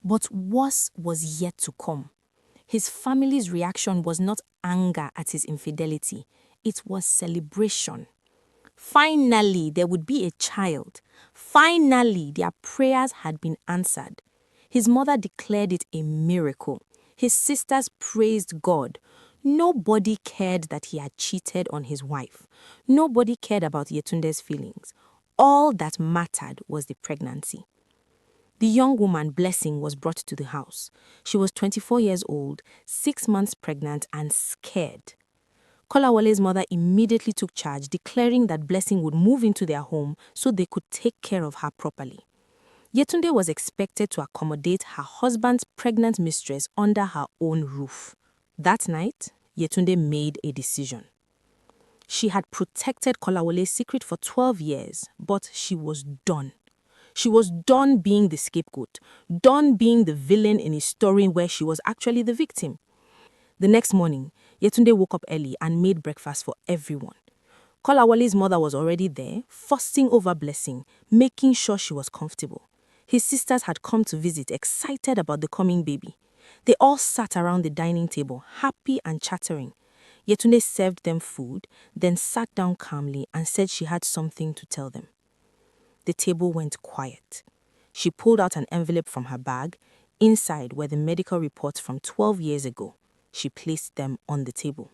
But worse was yet to come. His family's reaction was not anger at his infidelity, it was celebration. Finally, there would be a child. Finally, their prayers had been answered. His mother declared it a miracle. His sisters praised God. Nobody cared that he had cheated on his wife. Nobody cared about Yetunde's feelings. All that mattered was the pregnancy. The young woman, Blessing, was brought to the house. She was 24 years old, 6 months pregnant, and scared. Kolawole's mother immediately took charge, declaring that Blessing would move into their home so they could take care of her properly. Yetunde was expected to accommodate her husband's pregnant mistress under her own roof. That night, Yetunde made a decision. She had protected Kolawole's secret for 12 years, but she was done. She was done being the scapegoat, done being the villain in a story where she was actually the victim. The next morning, Yetunde woke up early and made breakfast for everyone. Kolawole's mother was already there, fussing over Blessing, making sure she was comfortable. His sisters had come to visit, excited about the coming baby. They all sat around the dining table, happy and chattering. Yetunde served them food, then sat down calmly and said she had something to tell them. The table went quiet. She pulled out an envelope from her bag. Inside were the medical reports from 12 years ago. She placed them on the table.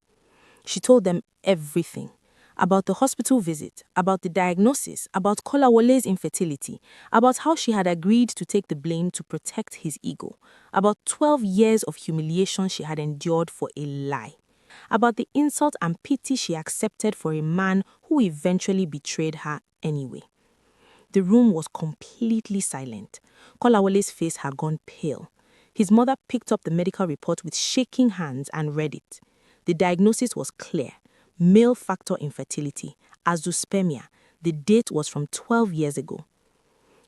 She told them everything. About the hospital visit, about the diagnosis, about Kolawole's infertility, about how she had agreed to take the blame to protect his ego, about 12 years of humiliation she had endured for a lie, about the insult and pity she accepted for a man who eventually betrayed her anyway. The room was completely silent. Kolawole's face had gone pale. His mother picked up the medical report with shaking hands and read it. The diagnosis was clear. Male factor infertility, azoospermia. The date was from 12 years ago.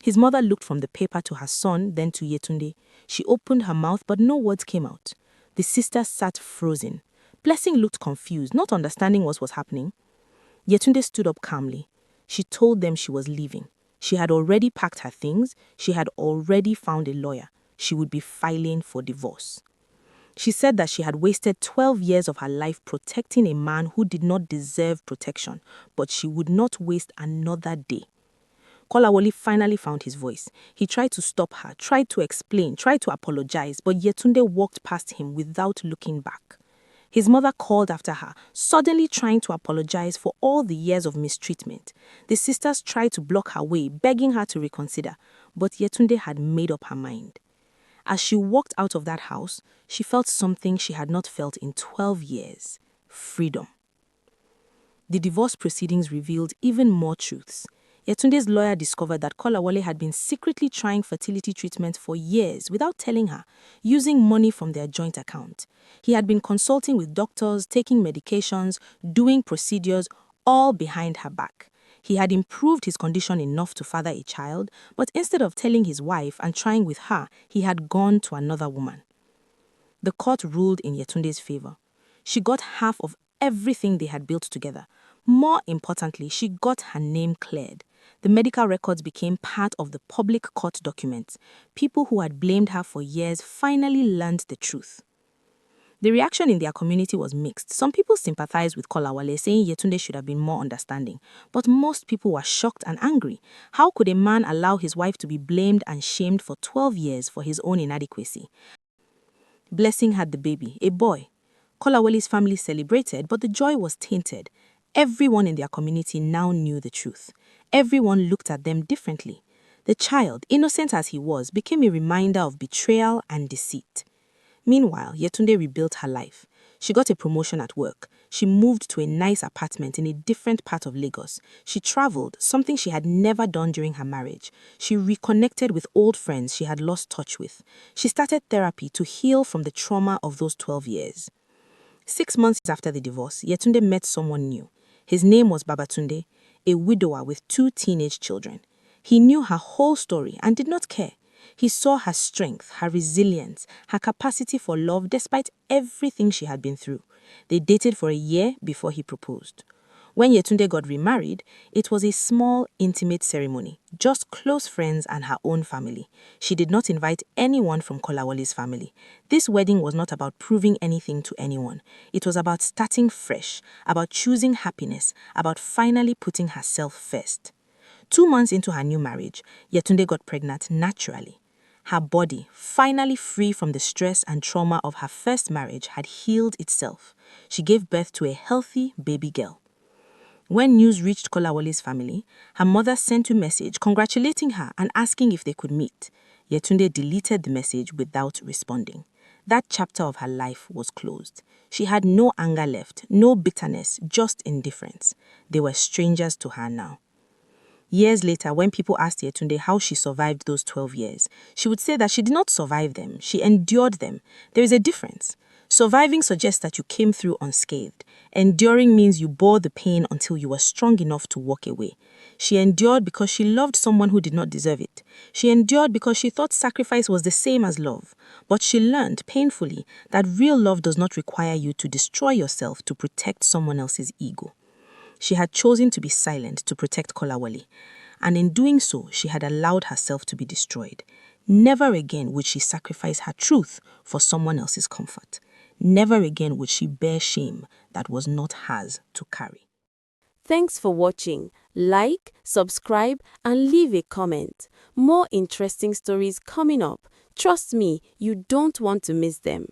His mother looked from the paper to her son, then to Yetunde. She opened her mouth, but no words came out. The sisters sat frozen. Blessing looked confused, not understanding what was happening. Yetunde stood up calmly. She told them she was leaving. She had already packed her things. She had already found a lawyer. She would be filing for divorce. She said that she had wasted 12 years of her life protecting a man who did not deserve protection, but she would not waste another day. Kolawole finally found his voice. He tried to stop her, tried to explain, tried to apologize, but Yetunde walked past him without looking back. His mother called after her, suddenly trying to apologize for all the years of mistreatment. The sisters tried to block her way, begging her to reconsider, but Yetunde had made up her mind. As she walked out of that house, she felt something she had not felt in 12 years: freedom. The divorce proceedings revealed even more truths. Yetunde's lawyer discovered that Kolawole had been secretly trying fertility treatment for years without telling her, using money from their joint account. He had been consulting with doctors, taking medications, doing procedures, all behind her back. He had improved his condition enough to father a child, but instead of telling his wife and trying with her, he had gone to another woman. The court ruled in Yetunde's favor. She got half of everything they had built together. More importantly, she got her name cleared. The medical records became part of the public court documents. People who had blamed her for years finally learned the truth. The reaction in their community was mixed. Some people sympathized with Kolawole, saying Yetunde should have been more understanding. But most people were shocked and angry. How could a man allow his wife to be blamed and shamed for 12 years for his own inadequacy? Blessing had the baby, a boy. Kolawole's family celebrated, but the joy was tainted. Everyone in their community now knew the truth. Everyone looked at them differently. The child, innocent as he was, became a reminder of betrayal and deceit. Meanwhile, Yetunde rebuilt her life. She got a promotion at work. She moved to a nice apartment in a different part of Lagos. She traveled, something she had never done during her marriage. She reconnected with old friends she had lost touch with. She started therapy to heal from the trauma of those 12 years. 6 months after the divorce, Yetunde met someone new. His name was Babatunde, a widower with 2 teenage children. He knew her whole story and did not care. He saw her strength, her resilience, her capacity for love despite everything she had been through. They dated for a year before he proposed. When Yetunde got remarried, it was a small, intimate ceremony, just close friends and her own family. She did not invite anyone from Kolawoli's family. This wedding was not about proving anything to anyone. It was about starting fresh, about choosing happiness, about finally putting herself first. 2 months into her new marriage, Yetunde got pregnant naturally. Her body, finally free from the stress and trauma of her first marriage, had healed itself. She gave birth to a healthy baby girl. When news reached Kolawoli's family, her mother sent a message congratulating her and asking if they could meet. Yetunde deleted the message without responding. That chapter of her life was closed. She had no anger left, no bitterness, just indifference. They were strangers to her now. Years later, when people asked Yetunde how she survived those 12 years, she would say that she did not survive them, she endured them. There is a difference. Surviving suggests that you came through unscathed. Enduring means you bore the pain until you were strong enough to walk away. She endured because she loved someone who did not deserve it. She endured because she thought sacrifice was the same as love. But she learned, painfully, that real love does not require you to destroy yourself to protect someone else's ego. She had chosen to be silent to protect Kolawoli, and in doing so, she had allowed herself to be destroyed. Never again would she sacrifice her truth for someone else's comfort. Never again would she bear shame that was not hers to carry. Thanks for watching. Like, subscribe, and leave a comment. More interesting stories coming up. Trust me, you don't want to miss them.